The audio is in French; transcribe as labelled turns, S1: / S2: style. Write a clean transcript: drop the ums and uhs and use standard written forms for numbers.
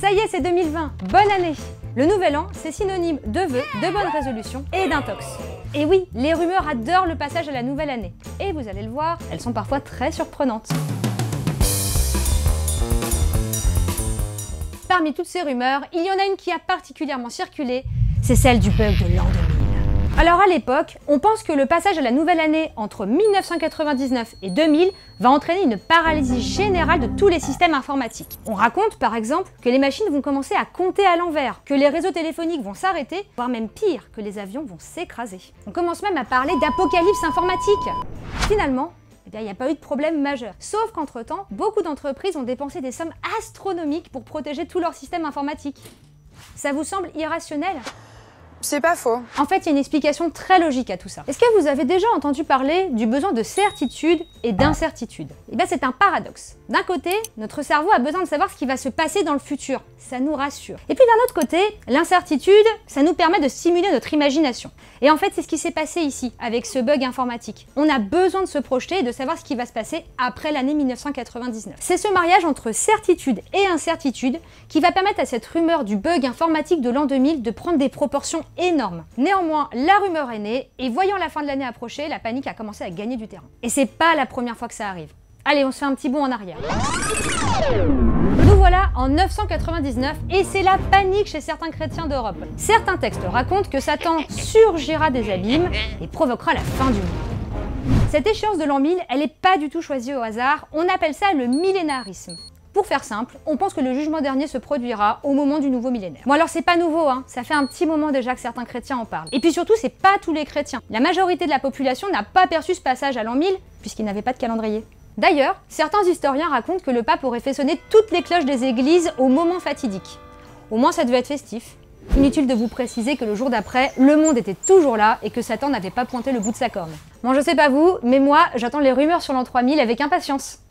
S1: Ça y est, c'est 2020, bonne année! Le nouvel an, c'est synonyme de vœux, de bonnes résolutions et d'intox. Et oui, les rumeurs adorent le passage à la nouvelle année. Et vous allez le voir, elles sont parfois très surprenantes. Parmi toutes ces rumeurs, il y en a une qui a particulièrement circulé, c'est celle du bug de l'an 2000. Alors à l'époque, on pense que le passage à la nouvelle année entre 1999 et 2000 va entraîner une paralysie générale de tous les systèmes informatiques. On raconte par exemple que les machines vont commencer à compter à l'envers, que les réseaux téléphoniques vont s'arrêter, voire même pire, que les avions vont s'écraser. On commence même à parler d'apocalypse informatique. Finalement, il n'y a pas eu de problème majeur. Sauf qu'entre-temps, beaucoup d'entreprises ont dépensé des sommes astronomiques pour protéger tout leur système informatique. Ça vous semble irrationnel ?
S2: C'est pas faux.
S1: En fait, il y a une explication très logique à tout ça. Est-ce que vous avez déjà entendu parler du besoin de certitude et d'incertitude? Eh bien, c'est un paradoxe. D'un côté, notre cerveau a besoin de savoir ce qui va se passer dans le futur. Ça nous rassure. Et puis d'un autre côté, l'incertitude, ça nous permet de stimuler notre imagination. Et en fait, c'est ce qui s'est passé ici, avec ce bug informatique. On a besoin de se projeter et de savoir ce qui va se passer après l'année 1999. C'est ce mariage entre certitude et incertitude qui va permettre à cette rumeur du bug informatique de l'an 2000 de prendre des proportions énormes. Néanmoins, la rumeur est née et voyant la fin de l'année approcher, la panique a commencé à gagner du terrain. Et c'est pas la première fois que ça arrive. Allez, on se fait un petit bond en arrière. Nous voilà en 999 et c'est la panique chez certains chrétiens d'Europe. Certains textes racontent que Satan surgira des abîmes et provoquera la fin du monde. Cette échéance de l'an 1000, elle n'est pas du tout choisie au hasard, on appelle ça le millénarisme. Pour faire simple, on pense que le jugement dernier se produira au moment du nouveau millénaire. Bon alors c'est pas nouveau, hein, ça fait un petit moment déjà que certains chrétiens en parlent. Et puis surtout, c'est pas tous les chrétiens. La majorité de la population n'a pas perçu ce passage à l'an 1000, puisqu'ils n'avaient pas de calendrier. D'ailleurs, certains historiens racontent que le pape aurait fait sonner toutes les cloches des églises au moment fatidique. Au moins ça devait être festif. Inutile de vous préciser que le jour d'après, le monde était toujours là et que Satan n'avait pas pointé le bout de sa corne. Bon, je sais pas vous, mais moi, j'attends les rumeurs sur l'an 3000 avec impatience.